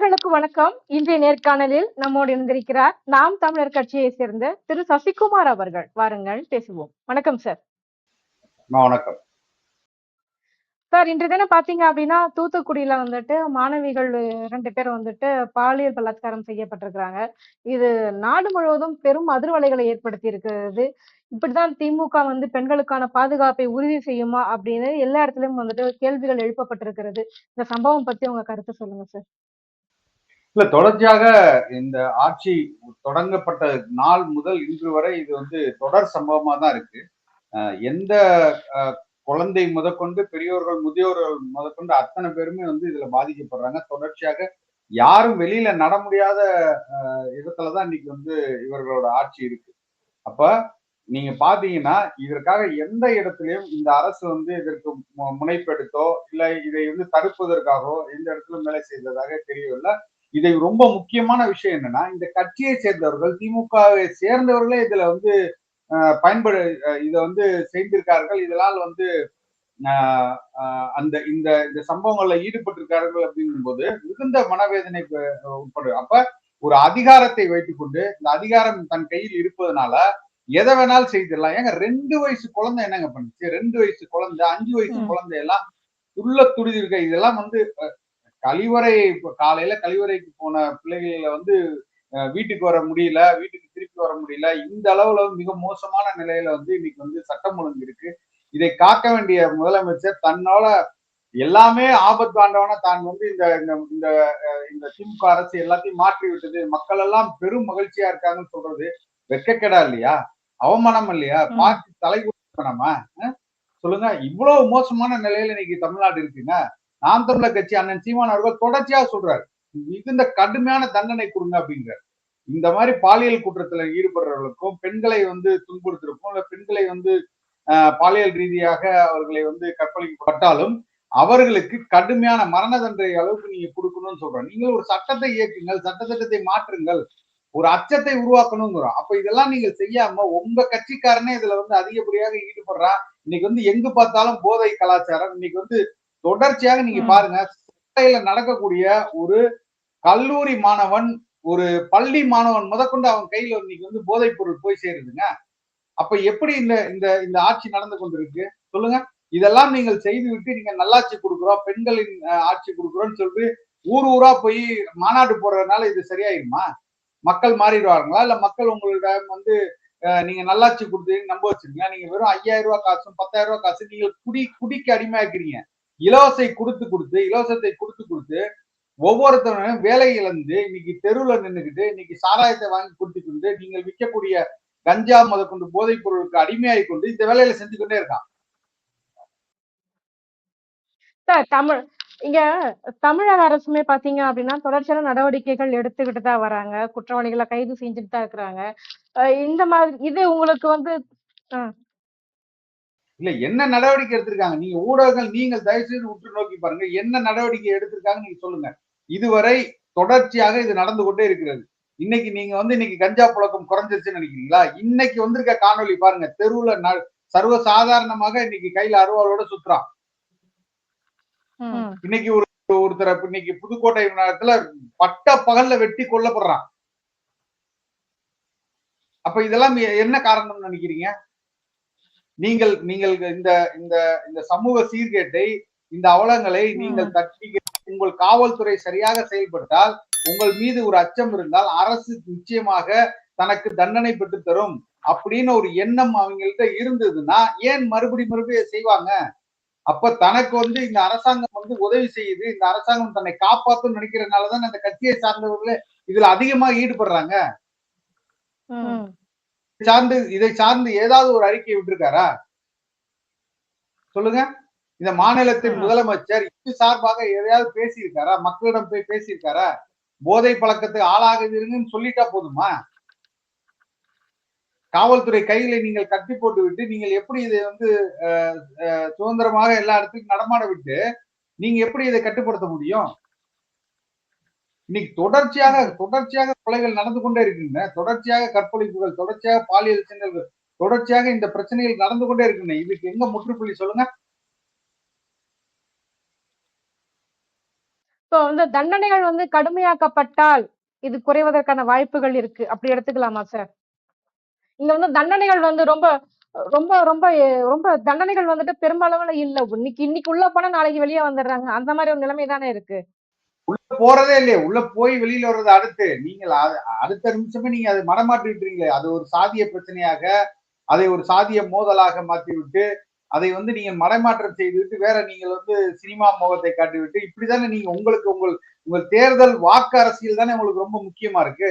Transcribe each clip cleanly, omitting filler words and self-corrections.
நேயர்களுக்கு வணக்கம். இன்றைய நேர்காணலில் நம்மோடு இருந்திருக்கிறார் நாம் தமிழர் கட்சியை சேர்ந்த திரு சசிகுமார் அவர்கள். வாருங்கள் பேசுவோம். வணக்கம் சார். வணக்கம் சார், இன்றைய தினம் பாத்தீங்க அப்படின்னா தூத்துக்குடியில வந்துட்டு மாணவிகள் 2 பேர் வந்துட்டு பாலியல் பலாத்காரம் செய்யப்பட்டிருக்கிறாங்க. இது நாடு முழுவதும் பெரும் அதிர்வலைகளை ஏற்படுத்தி இருக்கிறது. இப்படித்தான் திமுக வந்து பெண்களுக்கான பாதுகாப்பை உறுதி செய்யுமா அப்படின்னு எல்லா இடத்துலயும் வந்துட்டு கேள்விகள் எழுப்பப்பட்டிருக்கிறது. இந்த சம்பவம் பத்தி உங்க கருத்து சொல்லுங்க சார். இல்ல தொடர்ச்சியாக இந்த ஆட்சி தொடங்கப்பட்ட நாள் முதல் இன்று வரை இது தொடர் சம்பவமா தான் இருக்கு. எந்த குழந்தை முதற்கொண்டு பெரியோர்கள் முதியோர்கள் முதற்கொண்டு அத்தனை பேருமே இதுல பாதிக்கப்படுறாங்க. தொடர்ச்சியாக யாரும் வெளியில நட முடியாத இடத்துலதான் இன்னைக்கு இவர்களோட ஆட்சி இருக்கு. அப்ப நீங்க பாத்தீங்கன்னா இதற்காக எந்த இடத்துலயும் இந்த அரசு இதற்கு முனைப்பெடுத்தோ இல்ல இதை தடுப்பதற்காகவோ எந்த இடத்திலும் வேலை செய்ததாக தெரியவில்லை. இதை ரொம்ப முக்கியமான விஷயம் என்னன்னா, இந்த கட்சியை சேர்ந்தவர்கள் திமுகவை சேர்ந்தவர்களே இதுல பயன்படு இதை செய்திருக்கார்கள். இதனால் அந்த இந்த இந்த சம்பவங்கள்ல ஈடுபட்டிருக்கார்கள் அப்படிங்கும் போது மிகுந்த மனவேதனை உட்படும். அப்ப ஒரு அதிகாரத்தை வைத்துக் கொண்டு இந்த அதிகாரம் தன் கையில் இருப்பதனால எதை வேணாலும் செய்திடலாம். ஏங்க 2 வயசு குழந்தை என்னங்க பண்ணுச்சு? 2 வயசு குழந்தை 5 வயசு குழந்தை எல்லாம் துள்ள துடிதிருக்க. இதெல்லாம் கழிவறை காலையில கழிவறைக்கு போன பிள்ளைகளை வீட்டுக்கு வர முடியல, வீட்டுக்கு திருப்பி வர முடியல. இந்த அளவுல மிக மோசமான நிலையில இன்னைக்கு சட்டம் ஒழுங்கு இருக்கு. இதை காக்க வேண்டிய முதலமைச்சர் தன்னோட எல்லாமே ஆபத்து ஆண்டவன தான் இந்த இந்த இந்த திமுக அரசு எல்லாத்தையும் மாற்றி விட்டது, மக்கள் எல்லாம் பெரும் மகிழ்ச்சியா இருக்காங்கன்னு சொல்றது வெட்கக்கேடா இல்லையா? அவமானம் இல்லையா? பார்த்து தலைகுனிய நம்ம சொல்லுங்க. இவ்வளவு மோசமான நிலையில இன்னைக்கு தமிழ்நாடு இருக்குங்க. நாம் தமிழர் கட்சி அண்ணன் சீமான் அவர்கள் தொடர்ச்சியா சொல்றாரு, மிகுந்த கடுமையான தண்டனை கொடுங்க அப்படிங்கிறார். இந்த மாதிரி பாலியல் குற்றத்துல ஈடுபடுறவர்களுக்கும் பெண்களை துன்புறுத்திருக்கும் இல்ல பெண்களை பாலியல் ரீதியாக அவர்களை கற்பழிக்கப்பட்டாலும் அவர்களுக்கு கடுமையான மரண தண்டனை அளவுக்கு நீங்க கொடுக்கணும்னு சொல்றோம். நீங்கள் ஒரு சட்டத்தை இயக்குங்கள், சட்டத்திட்டத்தை மாற்றுங்கள், ஒரு அச்சத்தை உருவாக்கணுங்கிறோம். அப்ப இதெல்லாம் நீங்க செய்யாம உங்க கட்சிக்காரனே இதுல அதிகப்படியாக ஈடுபடுறா. இன்னைக்கு எங்கு பார்த்தாலும் போதை கலாச்சாரம். இன்னைக்கு தொடர்ச்சியாக நீங்க பாருங்க, நடக்கக்கூடிய ஒரு கல்லூரி மாணவன் ஒரு பள்ளி மாணவன் முதற்கொண்டு அவன் கையில இன்னைக்கு போதைப் பொருள் போய் சேருதுங்க. அப்ப எப்படி இந்த இந்த இந்த ஆட்சி நடந்து கொண்டிருக்கு சொல்லுங்க. இதெல்லாம் நீங்கள் செய்துவிட்டு நீங்க நல்லாட்சி கொடுக்குறோம், பெண்களின் ஆட்சி கொடுக்குறோம்னு சொல்லிட்டு ஊர் ஊரா போய் மாநாடு போடுறதுனால இது சரியாயிருமா? மக்கள் மாறிடுவாங்களா? இல்ல மக்கள் உங்களிடம் நீங்க நல்லாட்சி கொடுத்து நம்ப வச்சிருக்கீங்க. நீங்க வெறும் 5000 ரூபாய் காசும் 10,000 ரூபாய் காசு நீங்க குடிக்கு அடிமையாக்கிறீங்க. இலவசத்தை கொடுத்து ஒவ்வொருத்தரும் வேலை இழந்து இன்னைக்கு தெருவுல நின்றுகிட்டு இன்னைக்கு சாராயத்தை வாங்கி குடித்துக்கொண்டு நீங்கள் விற்கக்கூடிய கஞ்சா முதற்கொண்டு போதைப் பொருளுக்கு அடிமையாகி கொண்டு இந்த வேலையில செஞ்சு கொண்டே இருக்கான். சார், இங்க தமிழக அரசுமே பாத்தீங்க அப்படின்னா தொடர்ச்சியான நடவடிக்கைகள் எடுத்துக்கிட்டு தான் வராங்க. குற்றவாளிகளை கைது செஞ்சுட்டு தான் இருக்கிறாங்க. இந்த மாதிரி இது உங்களுக்கு இல்ல என்ன நடவடிக்கை எடுத்திருக்காங்க? நீங்க ஊடகங்கள் நீங்கள் தயவு செய்து உற்று நோக்கி பாருங்க. என்ன நடவடிக்கை எடுத்திருக்காங்க நீங்க சொல்லுங்க. இதுவரை தொடர்ச்சியாக இது நடந்து கொண்டே இருக்கிறது. இன்னைக்கு நீங்க இன்னைக்கு கஞ்சா புழக்கம் குறைஞ்சிருச்சுன்னு நினைக்கிறீங்களா? இன்னைக்கு வந்திருக்க காணொலி பாருங்க. தெருவுல சர்வ சாதாரணமாக இன்னைக்கு கையில அருவாளோட சுத்துறான். இன்னைக்கு ஒருத்தர் இன்னைக்கு புதுக்கோட்டை நகரத்துல பட்ட பகல்ல வெட்டி கொல்லப்படுறான். அப்ப இதெல்லாம் என்ன காரணம்னு நினைக்கிறீங்க? நீங்கள் நீங்கள் இந்த இந்த இந்த சமூக சீர்கேட்டை, இந்த அவலங்களை நீங்கள் தட்டி உங்கள் காவல்துறை சரியாக செயல்பட்டால், உங்கள் மீது ஒரு அச்சம் இருந்தால் அரசு நிச்சயமாக தனக்கு தண்டனை பெற்று தரும் அப்படின்னு ஒரு எண்ணம் அவங்கள்ட்ட இருந்ததுன்னா ஏன் மறுபடியும் செய்வாங்க? அப்ப தனக்கு இந்த அரசாங்கம் உதவி செய்யுது, இந்த அரசாங்கம் தன்னை காப்பாற்றும் நினைக்கிறதுனாலதான் அந்த கட்சியை சார்ந்தவர்களே இதுல அதிகமா ஈடுபடுறாங்க. இதை சார்ந்து ஏதாவது ஒரு அறிக்கை விட்டிருக்காரா சொல்லுங்க. இந்த மாநிலத்தின் முதலமைச்சர் இது சார்பாக எதையாவது பேசியிருக்காரா? மக்களிடம் போய் பேசியிருக்காரா? போதை பழக்கத்துக்கு ஆளாகுதுன்னு சொல்லிட்டா போதுமா? காவல்துறை கையில நீங்கள் கட்டி போட்டு விட்டு நீங்கள் எப்படி இதை சுதந்திரமாக எல்லா இடத்துக்கும் நடமாட விட்டு நீங்க எப்படி இதை கட்டுப்படுத்த முடியும்? இன்னைக்கு தொடர்ச்சியாக கொலைகள் நடந்து கொண்டே இருக்குங்க. தொடர்ச்சியாக கற்பழிப்புகள், தொடர்ச்சியாக பாலியல் சின்னல்கள், தொடர்ச்சியாக இந்த பிரச்சனைகள் நடந்து கொண்டே இருக்குங்க. இதுக்கு எங்க முற்றுப்புள்ளி சொல்லுங்க. இப்போ வந்து தண்டனைகள் வந்து கடுமையாக்கப்பட்டால், இது குறைவதற்கான வாய்ப்புகள் இருக்கு. அப்படி எடுத்துக்கலாமா சார்? இங்க வந்து தண்டனைகள் வந்து ரொம்ப ரொம்ப ரொம்ப ரொம்ப தண்டனைகள் வந்துட்டு பெருமளவுல இல்ல. இன்னைக்கு இன்னைக்கு உள்ள போனா நாளைக்கு வெளிய வந்துடுறாங்க. அந்த மாரி ஒரு நிலைமை தானே இருக்கு. போறதே இல்லையே. உள்ள போய் வெளியில வர்றது அடுத்து. நீங்கள் அடுத்த நிமிஷமே நீங்க அதை மடமாற்றி விட்டுறீங்களே. அது ஒரு சாதிய பிரச்சனையாக, அதை ஒரு சாதிய மோதலாக மாற்றிவிட்டு, அதை வந்து நீங்கள் மடைமாற்றம் செய்துவிட்டு, வேற நீங்கள் வந்து சினிமா முகத்தை காட்டிவிட்டு, இப்படித்தானே நீங்க உங்களுக்கு உங்கள் தேர்தல் வாக்கு அரசியல் தானே உங்களுக்கு ரொம்ப முக்கியமா இருக்கு.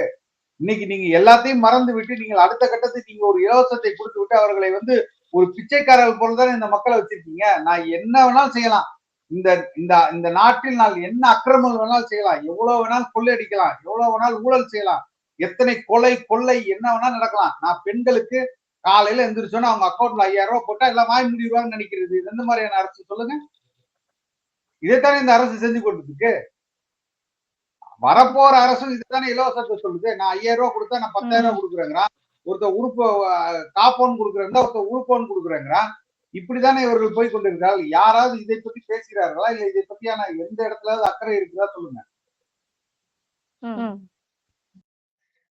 இன்னைக்கு நீங்க எல்லாத்தையும் மறந்து விட்டு, நீங்கள் அடுத்த கட்டத்துக்கு நீங்க ஒரு இலவசத்தை குடுத்து விட்டு, அவர்களை வந்து ஒரு பிச்சைக்காரர்கள் போல தானே இந்த மக்களை வச்சிருக்கீங்க. நான் என்ன வேணாலும் செய்யலாம். இந்த இந்த இந்த நாட்டில் நான் என்ன அக்கிரமம் வேணாலும் செய்யலாம். எவ்வளவு வேணாலும் கொள்ளையடிக்கலாம். எவ்வளவு வேணாலும் ஊழல் செய்யலாம். எத்தனை கொலை, கொள்ளை என்ன வேணாலும் நடக்கலாம். நான் பெண்களுக்கு காலையில எந்திரிச்சோன்னா அவங்க அக்கவுண்ட்ல 5000 ரூபாய் போட்டா எல்லாம் வாங்கி முடிவாங்கன்னு நினைக்கிறது. இது எந்த மாதிரியான அரசு சொல்லுங்க? இதைத்தானே இந்த அரசு செஞ்சு கொண்டிருக்கு. வரப்போற அரசும் இதுதானே இலவசத்தை சொல்லுது. நான் 5000 ரூபாய் கொடுத்தா நான் 10,000 ரூபாய் கொடுக்குறேங்கிறான். ஒருத்தர் உறுப்பு காப்போன்னு கொடுக்குறேன், ஒருத்தர் உறுப்போன்னு கொடுக்குறேங்கிறான். இப்படித்தானே இவர்கள் போய் கொண்டிருக்கிறார்கள். யாராவது இதை பற்றி பேசுகிறார்களா? இல்ல இதை பத்தியான எந்த இடத்துலயாவது அக்கறை இருக்குதா சொல்லுங்க. ம்.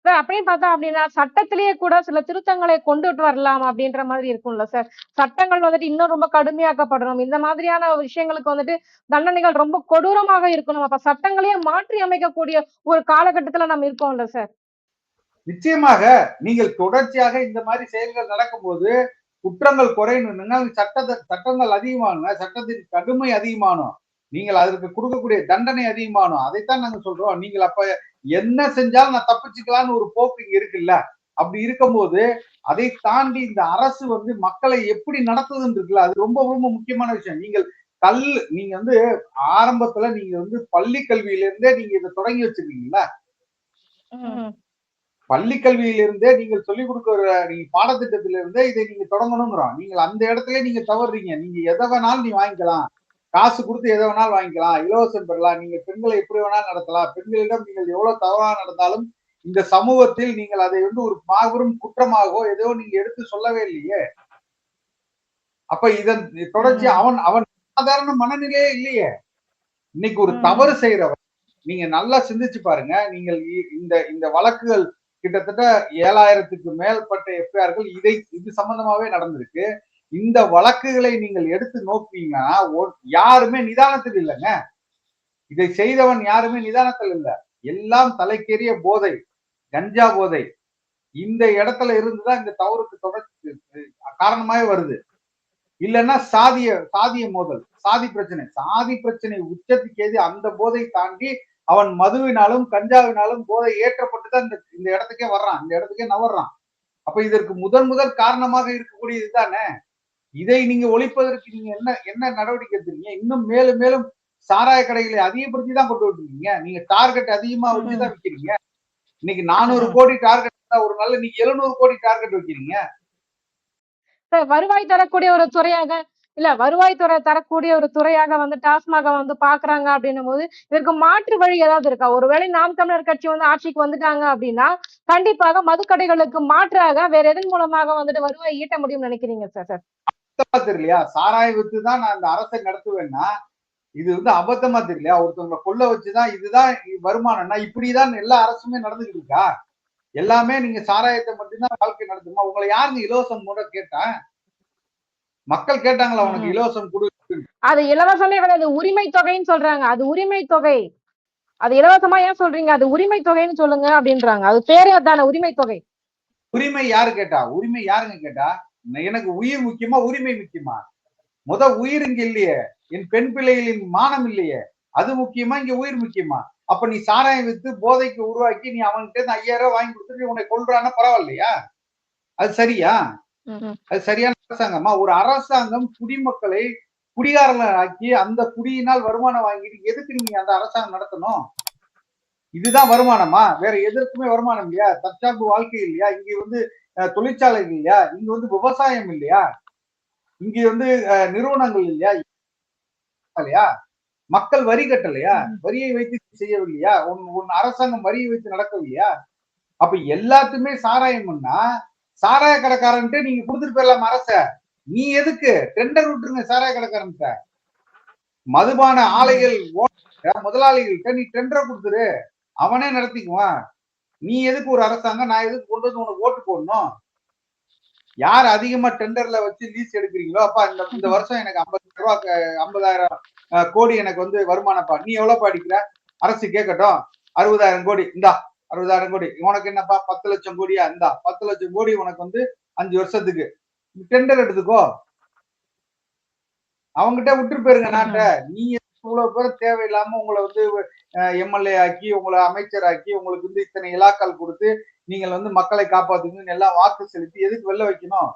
சார் அப்படின்னு பார்த்தா அப்படின்னா, சட்டத்திலேயே கூட சில திருத்தங்களை கொண்டுட்டு வரலாம் அப்படின்ற மாதிரி இருக்கும்ல சார். சட்டங்கள் வந்துட்டு இன்னும் ரொம்ப கடுமையாக்கப்படணும். இந்த மாதிரியான விஷயங்களுக்கு வந்துட்டு தண்டனைகள் ரொம்ப கொடூரமாக இருக்கணும். அப்ப சட்டங்களையே மாற்றி அமைக்கக்கூடிய ஒரு காலகட்டத்துல நம்ம இருக்கோம்ல சார். நிச்சயமாக நீங்கள் தொடர்ச்சியாக இந்த மாதிரி செயல்கள் நடக்கும்போது குற்றங்கள் குறையணும்னா சட்டங்கள் அதிகமானுங்க. சட்டத்தின் கடுமை அதிகமானும். நீங்கள் அதற்கு கொடுக்கக்கூடிய தண்டனை அதிகமானும். அதைத்தான் நாங்க சொல்றோம். நீங்கள் அப்ப என்ன செஞ்சாலும் நான் தப்பிச்சுக்கலாம்னு ஒரு போக்கு இங்க இருக்குல்ல. அப்படி இருக்கும்போது அதை தாண்டி இந்த அரசு வந்து மக்களை எப்படி நடத்துதுன்னு இருக்குல்ல, அது ரொம்ப ரொம்ப முக்கியமான விஷயம். நீங்க வந்து ஆரம்பத்துல நீங்க வந்து பள்ளி கல்வியிலிருந்தே நீங்க இதை தொடங்கி வச்சிருக்கீங்களா? ம். பள்ளி கல்வியிலிருந்தே நீங்கள் சொல்லிக் கொடுக்கிற நீங்க பாடத்திட்டத்திலிருந்தே இதை நீங்க தொடங்கணுங்கிறோம். நீங்கள் அந்த இடத்துல நீங்க தவறுறீங்க. நீங்க எதை வேணாலும் நீ வாங்கிக்கலாம். காசு கொடுத்து எதை வேணாலும் வாங்கிக்கலாம். இலவசம் பெறலாம். நீங்க பெண்களை எப்படி வேணாலும் நடத்தலாம். பெண்களிடம் நீங்கள் எவ்வளவு தவறா நடந்தாலும் இந்த சமூகத்தில் நீங்கள் அதை வந்து ஒரு மாபெரும் குற்றமாகவோ ஏதோ நீங்க எடுத்து சொல்லவே இல்லையே. அப்ப இதன் தொடர்ச்சி அவன் அவன் சாதாரண மனநிலையே இல்லையே. இன்னைக்கு ஒரு தவறு செய்யறவன் நீங்க நல்லா சிந்திச்சு பாருங்க. நீங்கள் இந்த இந்த வழக்குகள் கிட்டத்தட்ட 7000க்கு மேற்பட்ட எஃப்ஐஆர்கள் இது சம்பந்தமாவே நடந்திருக்கு. இந்த வழக்குகளை நீங்கள் எடுத்து நோக்கினீங்கன்னா யாருமே நிதானத்தில் இல்லைங்க. இதை செய்தவன் யாருமே நிதானத்தில் இல்ல. எல்லாம் தலைக்கேறிய போதை, கஞ்சா போதை. இந்த இடத்துல இருந்துதான் இந்த தவறுக்கு தொடர்ச்சி காரணமாவே வருது. இல்லைன்னா சாதிய மோதல், சாதி பிரச்சனை உச்சத்துக்கு ஏது அந்த போதை தாண்டி அவன் மதுவினாலும் கஞ்சாவினாலும் போதை ஏற்றப்பட்டுதான் இந்த இடத்துக்கே வர்றான், இந்த இடத்துக்கே நவர்றான். அப்ப இதற்கு முதல் காரணமாக இருக்கக்கூடிய இதுதானே. இதை நீங்க ஒழிப்பதற்கு நீங்க என்ன என்ன நடவடிக்கை எடுத்துறீங்க? இன்னும் மேலும் மேலும் சாராய கடைகளை அதிகப்படுத்தி தான் கொண்டு வந்துருக்கீங்க. நீங்க டார்கெட் அதிகமா வச்சுதான் விக்கிறீங்க. இன்னைக்கு 400 கோடி டார்கெட் ஒரு நாள் நீங்க 700 கோடி டார்கெட் வைக்கிறீங்க. சார் வருவாய் தரக்கூடிய ஒரு துறையாக வருவாய் துறை தரக்கூடிய ஒரு துறையாக வந்து டாஸ்மாக வந்து பாக்குறாங்க அப்படின்னும்போது, இதற்கு மாற்று வழி ஏதாவது இருக்கா? ஒருவேளை நாம் தமிழர் கட்சி வந்து ஆட்சிக்கு வந்துட்டாங்க அப்படின்னா, கண்டிப்பாக மதுக்கடைகளுக்கு மாற்றாக வேற எதன் மூலமாக வந்துட்டு வருவாய் ஈட்ட முடியும்னு நினைக்கிறீங்க சார்? தெரியலையா? சாராய வித்து தான் நான் இந்த அரசை நடத்துவேன்னா, இது வந்து அபத்தமா தெரியலையா? ஒருத்தவங்களை கொல்ல வச்சுதான் இதுதான் வருமானம்னா இப்படிதான் எல்லா அரசுமே நடந்துகிட்டு இருக்கா? எல்லாமே நீங்க சாராயத்தை மட்டும்தான் வாழ்க்கை நடத்துமா? உங்களை யாருங்க இலவசம் கூட கேட்டா? மக்கள் கேட்டாங்களா உனக்கு இலவசம் கொடு? அது இலவசமே கிடையாது. உரிமை தொகைன்னு சொல்றாங்க. அது உரிமை தொகை. அது இலவசமா ஏன் சொல்றீங்க? அது உரிமை தொகைன்னு சொல்லுங்க அப்படின்றாங்க. அது பேரே அதானே உரிமை தொகை. உரிமை யாரு கேட்டா? உரிமை யாருங்க கேட்டா? எனக்கு உயிர் முக்கியமா? உரிமை முக்கியமா? உயிர் இங்க இல்லையே. என் பெண் பிள்ளைகளின் மானம் இல்லையே. அது முக்கியமா? இங்க உயிர் முக்கியமா? அப்ப நீ சாராயம் வித்து போதைக்கு உருவாக்கி நீ அவன்கிட்ட இருந்து 5000 ரூபாய் வாங்கி கொடுத்துட்டு உன்னை கொல்றான்னா பரவாயில்லையா? அது சரியா? அது சரியான அரசாங்கமா? ஒரு அரசாங்கம் குடிமக்களை குடிகாரர்கள் ஆக்கி அந்த குடியினால் வருமானம் வாங்கிட்டு எதுக்கு நீங்க அந்த அரசாங்கம் நடத்தணும்? இதுதான் வருமானமா? வேற எதற்குமே வருமானம் இல்லையா? தற்சார்பு வாழ்க்கை இல்லையா? இங்க வந்து தொழிற்சாலை இல்லையா? இங்க வந்து விவசாயம் இல்லையா? இங்க வந்து நிறுவனங்கள் இல்லையா? மக்கள் வரி கட்டலையா? வரியை வைத்து செய்யவில்லையா? உன் அரசாங்கம் வரியை வைத்து நடக்கவில்லையா? அப்ப எல்லாத்துமே சாராயம்னா சாராய கடைக்காரன்ட்டு நீங்க கொடுத்துட்டு போயிடலாம் அரச. நீ எதுக்கு டெண்டர் விட்டுருங்க சாராய கடைக்காரன்ட்ட. மதுபான ஆலைகள் முதலாளிகள்கிட்ட நீ டெண்டரை கொடுத்துரு, அவனே நடத்திக்குவான். நீ எதுக்கு ஒரு அரசாங்கம், நான் எதுக்கு கொண்டு வந்து உனக்கு ஓட்டு போடணும்? யார் அதிகமா டெண்டர்ல வச்சு லீஸ் எடுக்கிறீங்களோ, அப்பா இந்த வருஷம் எனக்கு 50,000 கோடி எனக்கு வந்து வருமானப்பா, நீ எவ்வளவுப்பா அடிக்கிற? அரசு கேட்கட்டும். 60,000 கோடி இந்தா, 60,000 கோடி உனக்கு என்னப்பா, 10 லட்சம் கோடியா இந்தா, 10 லட்சம் கோடி உனக்கு வந்து 5 வருஷத்துக்கு டெண்டர் எடுத்துக்கோ. அவங்ககிட்ட விட்டு போயிருங்க நாட்டை. நீ இவ்வளவு பேர் தேவையில்லாம உங்களை வந்து எம்எல்ஏ ஆக்கி, உங்களை அமைச்சராக்கி, உங்களுக்கு வந்து இத்தனை இலாக்கள் கொடுத்து நீங்கள் வந்து மக்களை காப்பாத்துங்கன்னு எல்லாம் வாக்கு செலுத்தி எதுக்கு வெளில வைக்கணும்?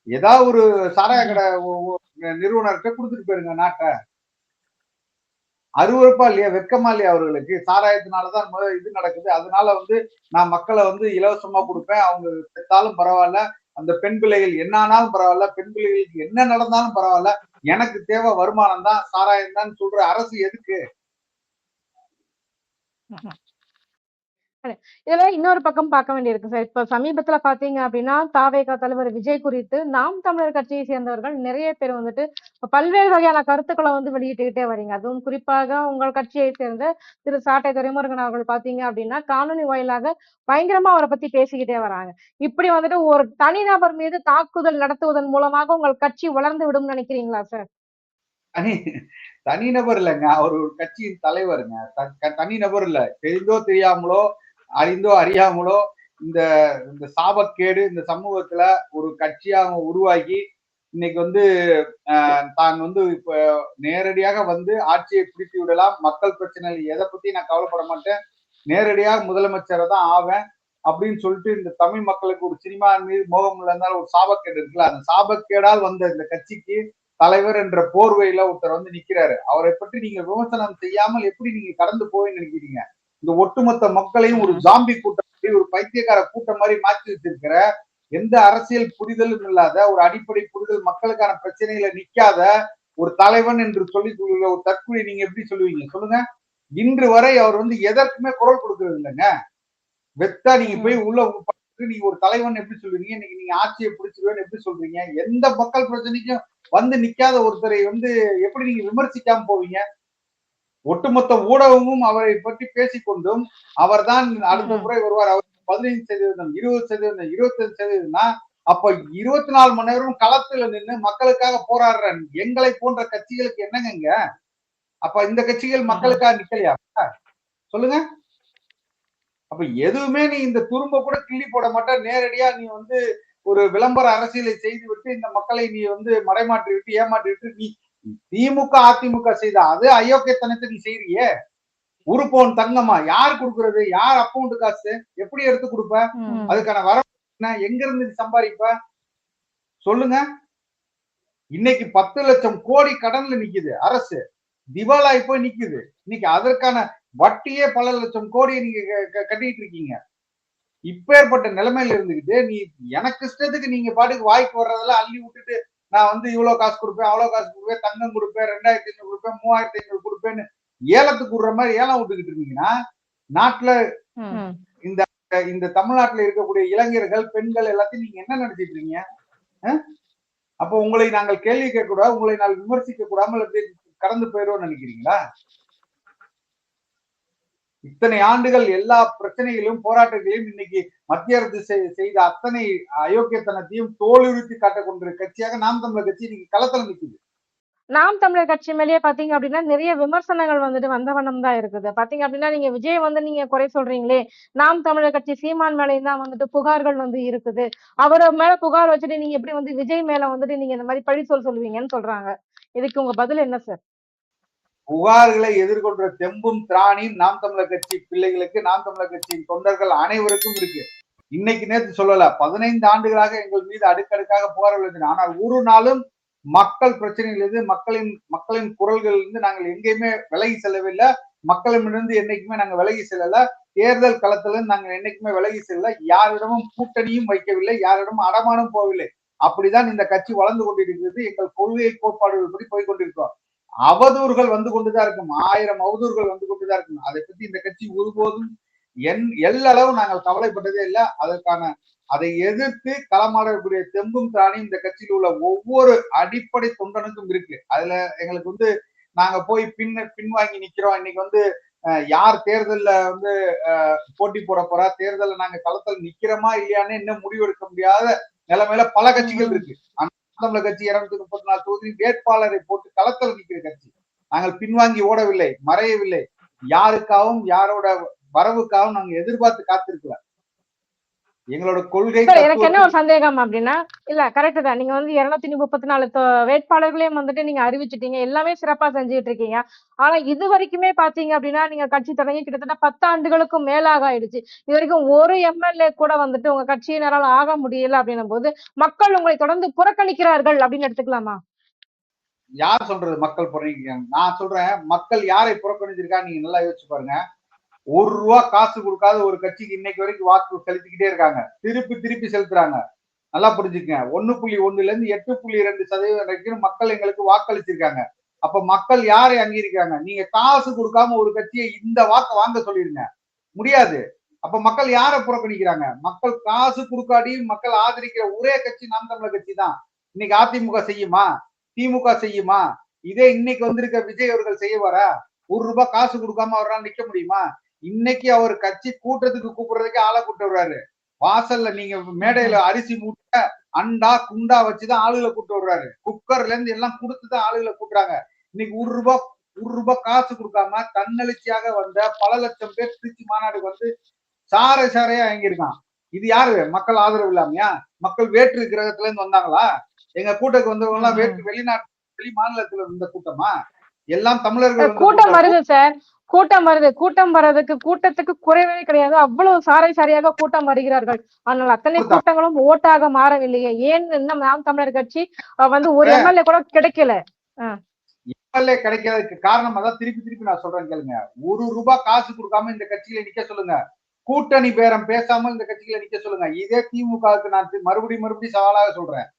ஏதாவது ஒரு சாராய கடை நிறுவனர்கிட்ட கொடுத்துட்டு போயிருங்க நாட்டை. அருவருப்பா இல்லையா, வெக்கமா இல்லையா அவர்களுக்கு? சாராயத்தினாலதான் இது நடக்குது, அதனால வந்து நான் மக்களை வந்து இலவசமா கொடுப்பேன், அவங்க செத்தாலும் பரவாயில்ல, அந்த பெண் பிள்ளைகள் என்ன ஆனாலும் பரவாயில்ல, பெண் பிள்ளைகளுக்கு என்ன நடந்தாலும் பரவாயில்ல, எனக்கு தேவை வருமானம் தான், சாராயம் தான் சொல்ற அரசு எதுக்கு? இதுல இன்னொரு பக்கம் பார்க்க வேண்டியிருக்கு சார். இப்ப சமீபத்துல பார்த்தீங்க அப்படின்னா, தாவேகா தலைவர் விஜய் குறித்து நாம் தமிழர் கட்சியை சேர்ந்தவர்கள் நிறைய பேர் வந்துட்டு பல்வேறு வகையான கருத்துக்கள வந்து வெளியிட்டுக்கிட்டே வரீங்க. அதுவும் குறிப்பாக உங்கள் கட்சியை சேர்ந்த திரு சாட்டை துரைமுருகன் அவர்கள் பார்த்தீங்க அப்படின்னா, காணொலி வாயிலாக பயங்கரமா அவர பத்தி பேசிக்கிட்டே வராங்க. இப்படி வந்துட்டு ஒரு தனிநபர் மீது தாக்குதல் நடத்துவதன் மூலமாக உங்கள் கட்சி வளர்ந்து விடும்னு நினைக்கிறீங்களா சார்? தனி தனிநபர் இல்லைங்க, அவர் ஒரு கட்சியின் தலைவருங்க. தனிநபர் இல்ல, தெரிந்தோ தெரியாமலோ, அறிந்தோ அறியாமலோ இந்த இந்த சாபக்கேடு இந்த சமூகத்துல ஒரு கட்சியா உருவாக்கி இன்னைக்கு வந்து தான் வந்து இப்ப நேரடியாக வந்து ஆட்சியை பிடித்து விடலாம், மக்கள் பிரச்சனை எதை பத்தி நான் கவலைப்பட மாட்டேன், நேரடியாக முதலமைச்சரை தான் ஆவேன் அப்படின்னு சொல்லிட்டு இந்த தமிழ் மக்களுக்கு ஒரு சினிமா மீது மோகம் இருந்தாலும் ஒரு சாபக்கேடு இருக்குல்ல, அந்த சாபக்கேடால் வந்த இந்த கட்சிக்கு தலைவர் என்ற போர்வையில ஒருத்தர் வந்து நிக்கிறாரு. அவரை பற்றி நீங்க விமர்சனம் செய்யாமல் எப்படி நீங்க கடந்து போய் நினைக்கிறீங்க? இந்த ஒட்டுமொத்த மக்களையும் ஒரு ஜாம்பி கூட்டம், ஒரு பைத்தியக்கார கூட்டம் மாதிரி மாற்றி வச்சிருக்கிற, எந்த அரசியல் புரிதலும் இல்லாத, ஒரு அடிப்படை புரிதல் மக்களுக்கான பிரச்சனைகளை நிக்காத ஒரு தலைவன் என்று சொல்லி ஒரு தற்கொலை நீங்க எப்படி சொல்லுவீங்க சொல்லுங்க? இன்று வரை அவர் வந்து எதற்குமே குரல் கொடுக்கிறது இல்லைங்க. வெத்தா நீங்க போய் உள்ள நீங்க ஒரு தலைவன் எப்படி சொல்றீங்க? இன்னைக்கு நீங்க ஆட்சியை பிடிச்சிருவேன்னு எப்படி சொல்றீங்க? எந்த மக்கள் பிரச்சனைக்கும் வந்து நிக்காத ஒருத்தரை வந்து எப்படி நீங்க விமர்சிக்காம போவீங்க? ஒட்டுமொத்த ஊடகமும் அவரை பற்றி பேசிக்கொண்டும் அவர்தான் அடுத்த முறை வருவார், அவர் 15%, 20%, 25%, அப்ப 24 மணி நேரம் களத்துல நின்று மக்களுக்காக போராடுற எங்களை போன்ற கட்சிகளுக்கு என்னங்க? அப்ப இந்த கட்சிகள் மக்களுக்காக நிக்கலையா? சொல்லுங்க. அப்ப எதுவுமே நீ இந்த துரும்ப கூட கிள்ளி போட மாட்ட, நேரடியா நீ வந்து ஒரு விளம்பர அரசியலை செய்து விட்டு இந்த மக்களை நீ வந்து மடைமாற்றி விட்டு ஏமாற்றி விட்டு நீ திமுக அதிமுக செய்த அது அயோக்கியத்தனத்தை நீ செய்றியே. ஒரு பவுன் தங்கமா யார் கொடுக்கறது? யார் அக்கௌண்ட் காசு எப்படி எடுத்து கொடுப்ப? அதுக்கான வரவு என்ன? எங்க இருந்து சம்பாதிப்ப சொல்லுங்க. இன்னைக்கு 10 லட்சம் கோடி கடன்ல நிக்குது அரசு, திவாலாய் போய் நிக்குது. இன்னைக்கு அதற்கான வட்டியே பல லட்சம் கோடியை நீங்க கட்டிட்டு இருக்கீங்க. இப்பேற்பட்ட நிலைமையில இருந்துகிட்டு நீ எனக்கு இஷ்டத்துக்கு நீங்க பாட்டுக்கு வாய்க்கு வர்றதெல்லாம் அள்ளி விட்டுட்டு நான் வந்து இவ்வளவு காசு கொடுப்பேன், அவ்வளவு காசு கொடுப்பேன், தங்கம் கொடுப்பேன், 2,500 கொடுப்பேன், 3,500 கொடுப்பேன்னு ஏலத்துக்கு விடுற மாதிரி ஏலம் விட்டுக்கிட்டு இருந்தீங்கன்னா நாட்டுல இந்த இந்த தமிழ்நாட்டுல இருக்கக்கூடிய இளைஞர்கள் பெண்கள் எல்லாத்தையும் நீங்க என்ன நினைச்சிட்டு இருக்கீங்க? அப்போ உங்களை நாங்கள் கேள்வி கேட்க கூடாது, உங்களை நாங்கள் விமர்சிக்க கூடாமல் எப்படி கடந்து போயிடுவோம் நினைக்கிறீங்களா? இத்தனை ஆண்டுகள் எல்லா பிரச்சனைகளையும் போராட்டங்களையும் இன்னைக்கு மத்திய அரசு செய்த அத்தனை அயோக்கியத்தனத்தையும் தோலுரித்து காட்டக் கொண்ட கட்சியாக நாம் தமிழர் கட்சி இன்னைக்கு களத்துல நிக்குது. நாம் தமிழர் கட்சி மேலேயே பாத்தீங்க அப்படின்னா நிறைய விமர்சனங்கள் வந்துட்டு வந்த வண்ணம் தான் இருக்குது. பாத்தீங்க அப்படின்னா நீங்க விஜய் வந்து நீங்க குறை சொல்றீங்களே, நாம் தமிழர் கட்சி சீமான் மேலேயும் தான் வந்துட்டு புகார்கள் வந்து இருக்குது. அவர மேல புகார் வச்சுட்டு நீங்க எப்படி வந்து விஜய் மேல வந்துட்டு நீங்க இந்த மாதிரி பழி சொல்லுவீங்கன்னு சொல்றாங்க. இதுக்கு உங்க பதில் என்ன சார்? புகார்களை எதிர்கொண்ட தெம்பும் திராணியும் நாம் தமிழர் கட்சி பிள்ளைகளுக்கு, நாம் தமிழர் கட்சியின் தொண்டர்கள் அனைவருக்கும் இருக்கு. இன்னைக்கு நேற்று சொல்லல, 15 ஆண்டுகளாக எங்கள் மீது அடுக்கடுக்காக புகார்கள் எழுதின. ஆனால் ஒரு நாளும் மக்கள் பிரச்சனையிலிருந்து மக்களின் குரல்கள் இருந்து நாங்கள் எங்கேயுமே விலகி செல்லவில்லை. மக்களிடமிருந்து என்னைக்குமே நாங்க விலகி செல்லல. தேர்தல் களத்துல நாங்கள் என்னைக்குமே விலகி செல்லல. யாரிடமும் கூட்டணியும் வைக்கவில்லை, யாரிடமும் அடமானம் போகவில்லை. அப்படிதான் இந்த கட்சி வளர்ந்து கொண்டிருக்கிறது. எங்கள் கொள்கை கோட்பாடுகள் படி போய் கொண்டிருக்கிறோம். அவதூறுகள் வந்து கொண்டுதான் இருக்கும், 1000 அவதூறுகள் வந்து கொண்டுதான் இருக்கும். அதை பத்தி இந்த கட்சி ஒருபோதும் எல்லளவு நாங்கள் கவலைப்பட்டதே இல்லை. அதற்கான அதை எதிர்த்து களமாடக்கூடிய தெம்பும் திராணியும் இந்த கட்சியில் உள்ள ஒவ்வொரு அடிப்படை தொண்டனுக்கும் இருக்கு. அதுல எங்களுக்கு வந்து நாங்க போய் பின்வாங்கி நிக்கிறோம். இன்னைக்கு வந்து யார் தேர்தல்ல வந்து போட்டி போட போறா, தேர்தல்ல நாங்க களத்தில் நிக்கிறோமா இல்லையான்னு இன்னும் முடிவெடுக்க முடியாத நிலைமையில பல கட்சிகள் இருக்கு. தமிழர் கட்சி 234 தொகுதி வேட்பாளரை போட்டு களத்தில் நிக்கிற கட்சி. நாங்கள் பின்வாங்கி ஓடவில்லை, மறையவில்லை. யாருக்காகவும் யாரோட வரவுக்காகவும் நாங்க எதிர்பார்த்து காத்திருக்கல. எங்களோட கொள்கை எனக்கு என்ன ஒரு சந்தேகம் அப்படின்னா, இல்ல கரெக்ட் தான். நீங்க வந்து 234 வேட்பாளர்களையும் வந்துட்டு நீங்க அறிவிச்சிட்டீங்க. எல்லாமே சிறப்பா செஞ்சுட்டு இருக்கீங்க. ஆனா இது வரைக்குமே பாத்தீங்க அப்படின்னா, நீங்க கட்சி தொடங்கி கிட்டத்தட்ட 10 ஆண்டுகளுக்கும் மேலாக ஆயிடுச்சு. இது வரைக்கும் ஒரு எம்எல்ஏ கூட வந்துட்டு உங்க கட்சியினரால் ஆக முடியல அப்படின்னும் போது, மக்கள் உங்களை தொடர்ந்து புறக்கணிக்கிறார்கள் அப்படின்னு எடுத்துக்கலாமா? யார் சொல்றது மக்கள் புறக்கணிக்கிறாங்க? நான் சொல்றேன், மக்கள் யாரை புறக்கணிச்சிருக்கா நீங்க நல்லா யோசிச்சு பாருங்க. ₹1 காசு கொடுக்காத ஒரு கட்சிக்கு இன்னைக்கு வரைக்கும் வாக்கு செலுத்திக்கிட்டே இருக்காங்க. திருப்பி செலுத்துறாங்க. நல்லா புரிஞ்சுக்கங்க. 1.1 இருந்து 8.2% வரைக்கும் மக்கள் எங்களுக்கு வாக்களிச்சிருக்காங்க. அப்ப மக்கள் யாரை அங்கீகரிக்கிறாங்க? நீங்க காசு கொடுக்காம ஒரு கட்சியை இந்த வாக்கு வாங்க சொல்லிருங்க. முடியாது. அப்ப மக்கள் யாரை புறக்கணிக்கிறாங்க? மக்கள் காசு கொடுக்காடி மக்கள் ஆதரிக்கிற ஒரே கட்சி நாம் தமிழர் கட்சி தான். இன்னைக்கு அதிமுக செய்யுமா? திமுக செய்யுமா? இதே இன்னைக்கு வந்திருக்க விஜய் அவர்கள் செய்வாரா? ₹1 காசு கொடுக்காம அவரால் நிக்க முடியுமா? இன்னைக்கு அவர் கட்சி கூட்டத்துக்கு கூப்பிடுறதுக்கே ஆளை கூட்டு வருவாரு. வாசல்ல நீங்க மேடையில அரிசி மூட்டை அண்டா குண்டா வச்சுதான் ஆளுகளை கூட்டு வருவாரு. குக்கர்ல இருந்து எல்லாம் கொடுத்துதான் ஆளுகளை கூட்டுறாங்க. இன்னைக்கு ₹1 காசு கொடுக்காம தன்னெழுச்சியாக வந்த பல லட்சம் பேர் திருச்சி மாநாடுக்கு வந்து சாரையா இயங்கியிருக்கான். இது யாரு? மக்கள் ஆதரவு இல்லாமையா? மக்கள் வேற்று கிரகத்துல இருந்து வந்தாங்களா? எங்க கூட்டத்துக்கு வந்தவங்க எல்லாம் வேற்று வெளிநாட்டு வெளி மாநிலத்துல இருந்த கூட்டமா? எல்லாம் தமிழர்கள் கூட்டம் வருது சார். கூட்டம் வருது. கூட்டம் வர்றதுக்கு கூட்டத்துக்கு குறைவே கிடையாது. அவ்வளவு சாரையாக கூட்டம் வருகிறார்கள். ஆனால் அத்தனை கூட்டங்களும் ஓட்டாக மாறவில்லையே. ஏன் இன்னும் நாம் தமிழர் கட்சி வந்து ஒரு எம்எல்ஏ கூட கிடைக்கல. எம்எல்ஏ கிடைக்கிறதுக்கு காரணம் அதான் திருப்பி நான் சொல்றேன் கேளுங்க. ₹1 காசு கொடுக்காம இந்த கட்சியில நிக்க சொல்லுங்க. கூட்டணி பேரம் பேசாம இந்த கட்சியில நிக்க சொல்லுங்க. இதே திமுகவுக்கு நான் மறுபடியும் சவாலாக சொல்றேன்.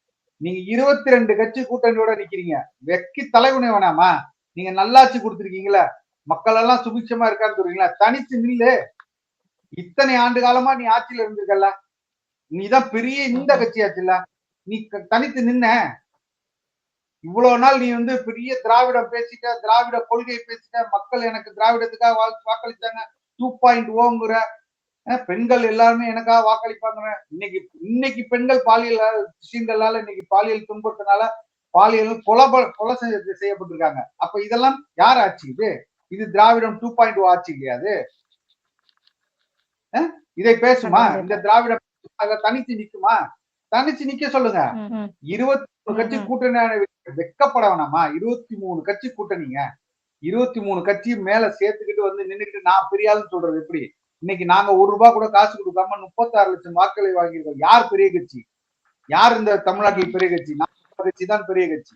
நீங்க 22 கட்சி கூட்டணியோட நிக்கிறீங்க. வெக்கி தலைவனே வேணாமா? நீங்க நல்லாட்சி கொடுத்திருக்கீங்களா? மக்கள் எல்லாம் சுபிட்சமா இருக்கான்னு சொல்றீங்களா? தனித்து நில்லு. இத்தனை ஆண்டு காலமா நீ ஆட்சியில இருந்திருக்கல. நீதான் பெரிய இந்த கட்சியாச்சுல்ல. நீ தனித்து நின்ன. இவ்வளவு நாள் நீ வந்து பெரிய திராவிடம் பேசிட்ட, திராவிட கொள்கையை பேசிட்ட, மக்கள் எனக்கு திராவிடத்துக்காக வாக்களிச்சாங்க 2.0ங்கிற பெண்கள் எல்லாருமே எனக்காக வாக்களிப்பாங்க. இன்னைக்கு பெண்கள் பாலியல் விஷயங்களால இன்னைக்கு பாலியல் துன்பத்தினால பாலியல் கொலை செய்யப்பட்டிருக்காங்க. அப்ப இதெல்லாம் யார் ஆட்சி? இது திராவிடம் 2.0 ஆட்சி இல்லையா? அது இதை பேசுமா? இந்த திராவிடம் தனித்து நிக்குமா? தனிச்சு நிக்க சொல்லுங்க. 23 கட்சி கூட்டணி வெக்கப்பட வேணாமா? 23 கட்சி கூட்டணிங்க. 23 கட்சி மேல சேர்த்துக்கிட்டு வந்து நின்னுக்கிட்டு நான் பெரிய ஆளுன்னு சொல்றது எப்படி? இன்னைக்கு நாங்க ₹1 கூட காசு கொடுக்காம 36 லட்சம் வாக்களை வாங்கியிருக்கோம். யார் பெரிய கட்சி? யார் இந்த தமிழ்நாட்டில் பெரிய கட்சி? நாம் கட்சி தான் பெரிய கட்சி.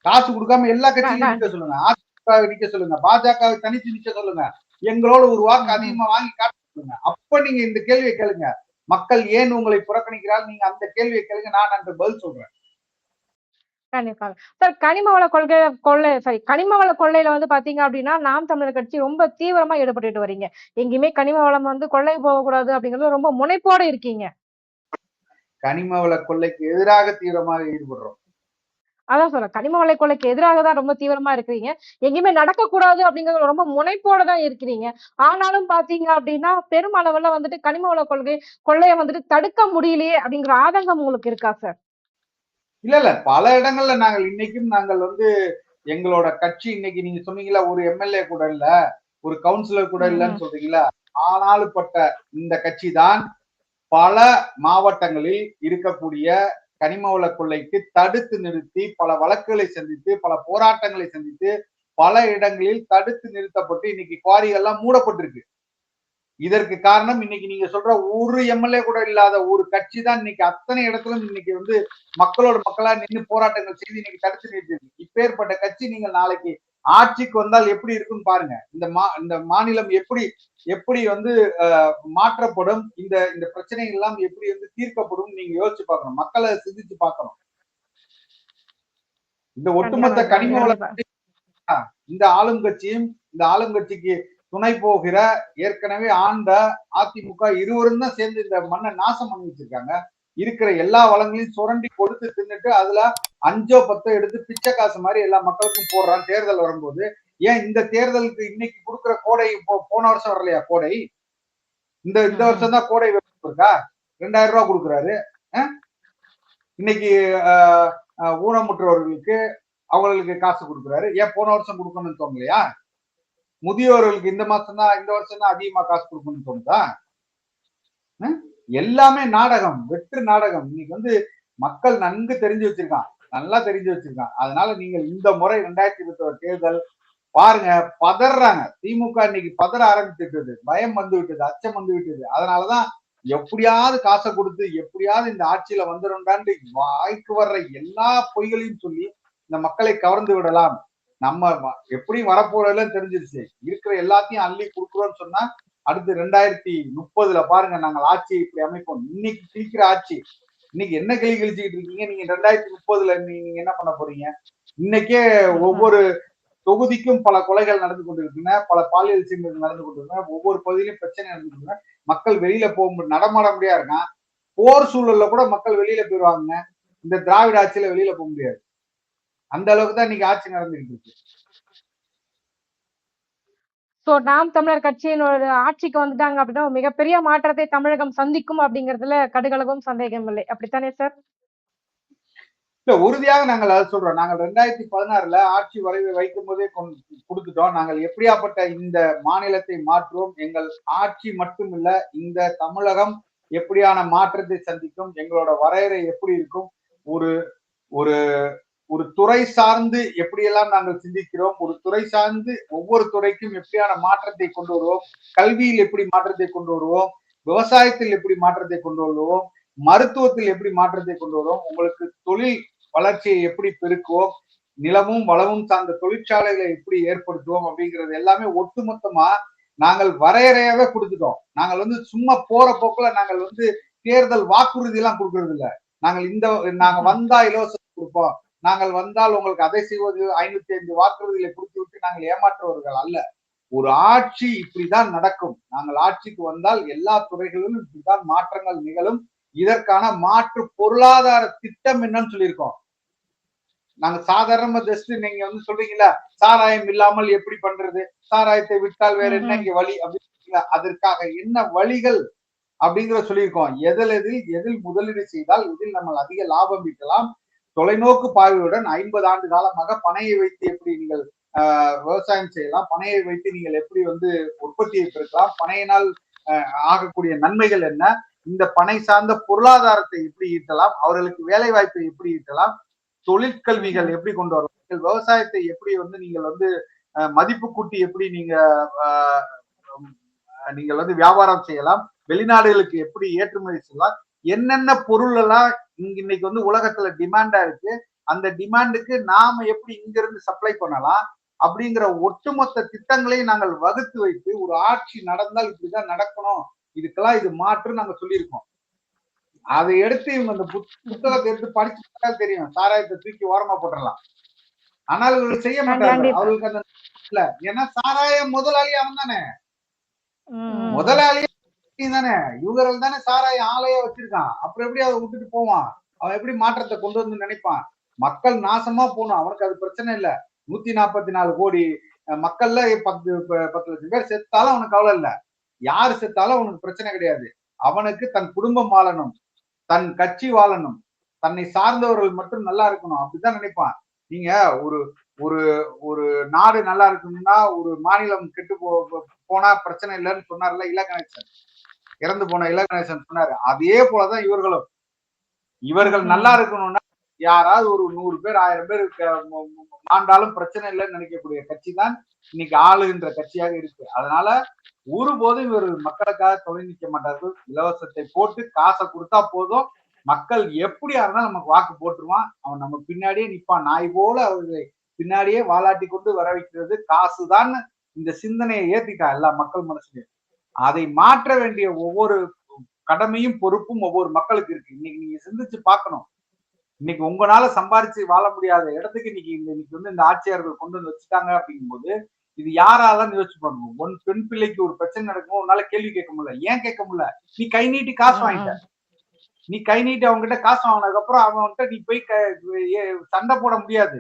காசு கொடுக்காம எல்லா கட்சியும் நிக்க சொல்லுங்க. அதிமுக நிக்க சொல்லுங்க, பாஜக தனித்து நிக்க சொல்லுங்க, எங்களோட ஒரு வாக்கு அதிகமா வாங்கி காட்ட சொல்லுங்க. அப்ப நீங்க இந்த கேள்வியை கேளுங்க. மக்கள் ஏன் உங்களை புறக்கணிக்கிறார்கள்? நீங்க அந்த கேள்வியை கேளுங்க. நான் அந்த பதில் சொல்றேன். கண்டிப்பாக. சார் கனிம வள கொள்ளையில வந்து பாத்தீங்க அப்படின்னா, நாம் தமிழர் கட்சி ரொம்ப தீவிரமா ஈடுபட்டுட்டு வரீங்க. எங்கேயுமே கனிம வளம் வந்து கொள்ளை போகக்கூடாது அப்படிங்கிறது ரொம்ப முனைப்போட இருக்கீங்க. கனிம வள கொள்ளைக்கு எதிராக தீவிரமாக ஈடுபடுறோம். அதான் சொல்றேன். கனிம வள கொள்ளைக்கு எதிராக தான் ரொம்ப தீவிரமா இருக்கிறீங்க. எங்கேயுமே நடக்கக்கூடாது அப்படிங்கிறது ரொம்ப முனைப்போட தான் இருக்கிறீங்க. ஆனாலும் பாத்தீங்க அப்படின்னா, பெருமளவுல வந்துட்டு கனிம வள கொள்ளைய வந்துட்டு தடுக்க முடியலையே அப்படிங்கிற ஆதங்கம் உங்களுக்கு இருக்கா சார்? இல்ல பல இடங்கள்ல நாங்கள் வந்து எங்களோட கட்சி இன்னைக்கு நீங்க சொன்னீங்களா ஒரு எம்எல்ஏ கூட இல்ல, ஒரு கவுன்சிலர் கூட இல்லன்னு சொல்றீங்களா? ஆனாலும் பட்ட இந்த கட்சி தான் பல மாவட்டங்களில் இருக்கக்கூடிய கனிம வள கொள்ளைக்கு தடுத்து நிறுத்தி பல வழக்குகளை சந்தித்து பல போராட்டங்களை சந்தித்து பல இடங்களில் தடுத்து நிறுத்தப்பட்டு இன்னைக்கு குவாரிகள்லாம் மூடப்பட்டிருக்கு. இதற்கு காரணம் இன்னைக்கு நீங்க சொல்ற ஒரு எம்எல்ஏ கூட இல்லாத ஒரு கட்சி தான் இன்னைக்கு அத்தனை இடத்திலும் இன்னைக்கு வந்து மக்களோட மக்களா நின்று போராட்டங்கள் செய்து இன்னைக்கு தடுத்து நிறுத்திருக்கு. இப்பேற்பட்ட கட்சி நீங்கள் நாளைக்கு ஆட்சிக்கு வந்தால் எப்படி இருக்குன்னு பாருங்க. இந்த மாநிலம் எப்படி வந்து மாற்றப்படும், இந்த பிரச்சனைகள் எல்லாம் எப்படி வந்து தீர்க்கப்படும் நீங்க யோசிச்சு பார்க்கணும். மக்களை சிந்திச்சு பார்க்கணும். இந்த ஒட்டுமொத்த கனிம வள இந்த ஆளுங்கட்சியும் இந்த ஆளுங்கட்சிக்கு துணை போகிற ஏற்கனவே ஆண்ட அதிமுக இருவரும் தான் சேர்ந்து இந்த மண்ணை நாசம் பண்ணி வச்சிருக்காங்க. இருக்கிற எல்லா வளங்களையும் சுரண்டி கொடுத்து தின்னுட்டு அதுல 5 10 எடுத்து பிச்சை காசு மாதிரி எல்லா மக்களுக்கும் போடுறான் தேர்தல் வரும்போது. ஏன் இந்த தேர்தலுக்கு இன்னைக்கு கொடுக்குற கோடை போன வருஷம் வரலையா கோடை? இந்த இந்த வருஷம் தான் கோடை இருக்கா? 2000 ரூபாய் கொடுக்குறாரு. இன்னைக்கு ஊனமுற்றவர்களுக்கு அவங்களுக்கு காசு கொடுக்குறாரு. ஏன் போன வருஷம் கொடுக்கணும்னு தோணலையா? முதியோர்களுக்கு இந்த வருஷம் தான் அதிகமா காசு கொடுக்கணும்னு தோணுதா? எல்லாமே நாடகம், வெற்று நாடகம். இன்னைக்கு மக்கள் நன்கு தெரிஞ்சு வச்சிருக்கான், நல்லா தெரிஞ்சு வச்சிருக்கான். அதனால நீங்கள் இந்த முறை 2021 தேர்தல் பாருங்க, பதறாங்க. திமுக இன்னைக்கு பதற ஆரம்பிச்சுட்டு, பயம் வந்து விட்டது, அச்சம் வந்து விட்டது. அதனாலதான் எப்படியாவது காசை கொடுத்து எப்படியாவது இந்த ஆட்சியில வந்துடும்டான்னு வாய்க்கு வர்ற எல்லா பொய்களையும் சொல்லி இந்த மக்களை கவர்ந்து விடலாம். நம்ம எப்படியும் வரப்போறதுல தெரிஞ்சிருச்சு. இருக்கிற எல்லாத்தையும் அள்ளி கொடுக்குறோம்னு சொன்னா அடுத்து 2030 பாருங்க நாங்கள் ஆட்சியை இப்படி அமைப்போம். இன்னைக்கு கிழிக்கிற ஆட்சி, இன்னைக்கு என்ன கிளி கிழிச்சுக்கிட்டு இருக்கீங்க? நீங்க 2030 நீங்க என்ன பண்ண போறீங்க? இன்னைக்கே ஒவ்வொரு தொகுதிக்கும் பல கொலைகள் நடந்து கொண்டிருக்கின்றன, பல பாலியல் சீண்டல்கள் நடந்து கொண்டிருக்கின்றன, ஒவ்வொரு பகுதியிலும் பிரச்சனை நடந்து கொண்டிருக்கின்றன. மக்கள் வெளியில நடமாட முடியா இருக்கான். போர் சூழல்ல கூட மக்கள் வெளியில போயிருவாங்க. இந்த திராவிட ஆட்சியில வெளியில போக முடியாது. அந்த அளவுக்கு தான் இன்னைக்கு ஆட்சி நடந்துகிட்டு இருக்கு. சோ நாம் தமிழர் கட்சியினோட ஆட்சிக்கு வந்துட்டாங்க அப்படின்னா மிகப்பெரிய மாற்றத்தை தமிழகம் சந்திக்கும் அப்படிங்கறதுல கடுகளவும் சந்தேகம் இல்லை. அப்படித்தானே சார்? இல்ல, உறுதியாக நாங்கள் அதை சொல்றோம். நாங்கள் 2016 ஆட்சி வரைவை வைக்கும் போதே கொடுத்துட்டோம். நாங்கள் எப்படியாப்பட்ட இந்த மாநிலத்தை மாற்றுவோம், எங்கள் ஆட்சி மட்டுமில்ல இந்த தமிழகம் எப்படியான மாற்றத்தை சந்திக்கும், எங்களோட வரையறை எப்படி இருக்கும், ஒரு ஒரு ஒரு துறை சார்ந்து எப்படியெல்லாம் நாங்கள் சிந்திக்கிறோம், ஒரு துறை சார்ந்து ஒவ்வொரு துறைக்கும் எப்படியான மாற்றத்தை கொண்டு வருவோம், கல்வியில் எப்படி மாற்றத்தை கொண்டு வருவோம், விவசாயத்தில் எப்படி மாற்றத்தை கொண்டு வருவோம், மருத்துவத்தில் எப்படி மாற்றத்தை கொண்டு வருவோம், உங்களுக்கு தொழில் வளர்ச்சியை எப்படி பெருக்குவோம், நிலமும் வளமும் சார்ந்த தொழிற்சாலைகளை எப்படி ஏற்படுத்துவோம் அப்படிங்கிறது எல்லாமே ஒட்டுமொத்தமா நாங்கள் வரையறையாவே கொடுத்துட்டோம். நாங்கள் சும்மா போற போக்குல நாங்கள் தேர்தல் வாக்குறுதி எல்லாம் கொடுக்கறது இல்ல. நாங்க வந்தா இலவசம் கொடுப்போம், நாங்கள் வந்தால் உங்களுக்கு அதை செய்வது 505 வாக்குறுதிகளை கொடுத்து விட்டு நாங்கள் ஏமாற்றுவர்கள் அல்ல. ஒரு ஆட்சி இப்படிதான் நடக்கும். நாங்கள் ஆட்சிக்கு வந்தால் எல்லா துறைகளிலும் இப்படிதான் மாற்றங்கள் நிகழும். இதற்கான மாற்று பொருளாதார திட்டம் என்னன்னு சொல்லியிருக்கோம். நாங்க சாதாரண ஜஸ்ட் நீங்க சொல்றீங்களா சாராயம் இல்லாமல் எப்படி பண்றது, சாராயத்தை விட்டால் வேற என்ன இங்க வழி அப்படின்னு, அதற்காக என்ன வழிகள் அப்படிங்கிற சொல்லியிருக்கோம். எதில் முதலீடு செய்தால் இதில் நம்ம அதிக லாபம் ஈட்டலாம், தொலைநோக்கு பார்வையுடன் 50 ஆண்டு காலமாக பனையை வைத்து எப்படி நீங்கள் விவசாயம் செய்யலாம், பனையை வைத்து நீங்கள் எப்படி உற்பத்தியை பெருக்கலாம், பனையினால் ஆகக்கூடிய நன்மைகள் என்ன, இந்த பனை சார்ந்த பொருளாதாரத்தை எப்படி ஈட்டலாம், அவர்களுக்கு வேலை வாய்ப்பை எப்படி ஈட்டலாம், தொழிற்கல்விகள் எப்படி கொண்டு வரலாம், விவசாயத்தை எப்படி நீங்கள் மதிப்பு கூட்டி எப்படி நீங்கள் வியாபாரம் செய்யலாம், வெளிநாடுகளுக்கு எப்படி ஏற்றுமதி செய்யலாம், என்னென்ன பொருள் எல்லாம் இன்னைக்கு உலகத்துல டிமாண்டா இருக்கு, அந்த டிமாண்டுக்கு நாம எப்படி இங்க இருந்து சப்ளை பண்ணலாம் அப்படிங்கிற ஒட்டுமொத்த திட்டங்களையும் நாங்கள் வகுத்து வைத்து ஒரு ஆட்சி நடந்தால் இப்படிதான் நடக்கணும், இதுக்கெல்லாம் இது மாற்று நாங்க சொல்லியிருக்கோம். அதை எடுத்து இவங்க அந்த புத்தகத்தை எடுத்து படிச்சுட்டா தெரியும், சாராயத்தை தூக்கி ஓரமா போட்டுடலாம். ஆனால் இவர்கள் செய்ய மாட்டார்கள். அவர்களுக்கு அந்த இல்ல, ஏன்னா சாராய முதலாளி அவன் தானே, முதலாளி தானே, இவர்கள் தானே சாராய ஆலைய வச்சிருக்கான். அப்புறம் எப்படி அதை விட்டுட்டு போவான்? அவன் எப்படி மாற்றத்தை கொண்டு வந்து நினைப்பான்? மக்கள் நாசமா போகணும், அவனுக்கு அது பிரச்சனை இல்ல. 144 கோடி மக்கள்ல 10 லட்சம் பேர் செத்தாலும் அவனுக்கு கவலை இல்ல, யாரு செத்தாலும் அவனுக்கு பிரச்சனை கிடையாது. அவனுக்கு தன் குடும்பம் வாழணும், தன் கட்சி வாழணும், தன்னை சார்ந்தவர்கள் மட்டும் நல்லா இருக்கணும், அப்படிதான் நினைப்பான். நீங்க ஒரு ஒரு ஒரு நாடு நல்லா இருக்கணும்னா ஒரு மாநிலம் கெட்டு போனா பிரச்சனை இல்லைன்னு சொன்னார்ல இலகணேசன், இறந்து போன இலகணேசன் சொன்னாரு. அதே போலதான் இவர்களும், இவர்கள் நல்லா இருக்கணும்னா யாராவது ஒரு 100 பேர் 1000 பேர் ஆண்டாலும் பிரச்சனை இல்லைன்னு நினைக்கக்கூடிய கட்சி தான் இன்னைக்கு ஆளுகின்ற கட்சியாக இருக்கு. அதனால ஒருபோதும் இவர்கள் மக்களுக்காக தொலை நிற்க மாட்டார்கள். இலவசத்தை போட்டு காசை கொடுத்தா போதும், மக்கள் எப்படியா இருந்தாலும் நமக்கு வாக்கு போட்டுருவான், அவன் நம்ம பின்னாடியே நிற்பான், நாய் போல அவர்களை பின்னாடியே வாலாட்டி கொண்டு வர வைக்கிறது காசுதான். இந்த சிந்தனையை ஏத்திட்டான் எல்லா மக்கள் மனசுலயும். அதை மாற்ற வேண்டிய ஒவ்வொரு கடமையும் பொறுப்பும் ஒவ்வொரு மக்களுக்கு இருக்கு. இன்னைக்கு நீங்க சிந்திச்சு பார்க்கணும். இன்னைக்கு உங்களால சம்பாரிச்சு வாழ முடியாத இடத்துக்கு இன்னைக்கு இந்த ஆட்சியாளர்கள் கொண்டு வந்து வச்சுட்டாங்க அப்படிங்கும்போது இது யாராதான் யோசிச்சு பண்ணணும். ஒன் பெண் பிள்ளைக்கு ஒரு பிரச்சனை நடக்கும், உன்னால கேள்வி கேட்க முடியல. ஏன் கேட்க முடியல? நீ கை நீட்டி காசு வாங்கிட்ட, நீ கை நீட்டி அவங்க கிட்ட காசு வாங்கினதுக்கு அப்புறம் அவன்கிட்ட நீ போய் சண்டை போட முடியாது.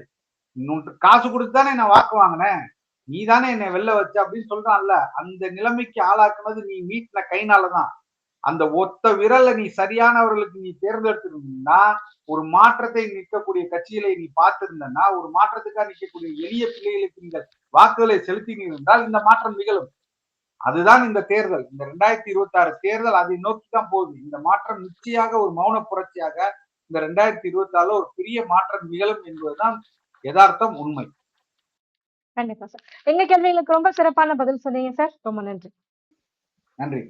காசு கொடுத்துதானே நான் வாக்கு வாங்கினேன், நீ தானே என்னை வெளில வச்ச அப்படின்னு சொல்றான்ல. அந்த நிலைமைக்கு ஆளாக்குனது நீ மீட்டின கைனாலதான். அந்த ஒத்த விரல்ல நீ சரியானவர்களுக்கு நீ தேர்ந்தெடுத்திருந்தா, ஒரு மாற்றத்தை நிற்கக்கூடிய கட்சிகளை நீ பார்த்திருந்தா, ஒரு மாற்றத்துக்காக நிற்கக்கூடிய எளிய பிள்ளைகளுக்கு நீங்கள் வாக்குகளை செலுத்தினீர்கள் என்றால் இந்த மாற்றம் நிகழும். அதுதான் இந்த தேர்தல். இந்த 2026 தேர்தல் அதை நோக்கி தான் போகுது. இந்த மாற்றம் நிச்சயமாக ஒரு மௌன புரட்சியாக இந்த 2024 ஒரு பெரிய மாற்றம் நிகழும் என்பதுதான் யதார்த்தம், உண்மை. கண்டிப்பா சார். எங்க கேள்விகளுக்கு ரொம்ப சிறப்பான பதில் சொன்னீங்க சார். ரொம்ப நன்றி. நன்றி.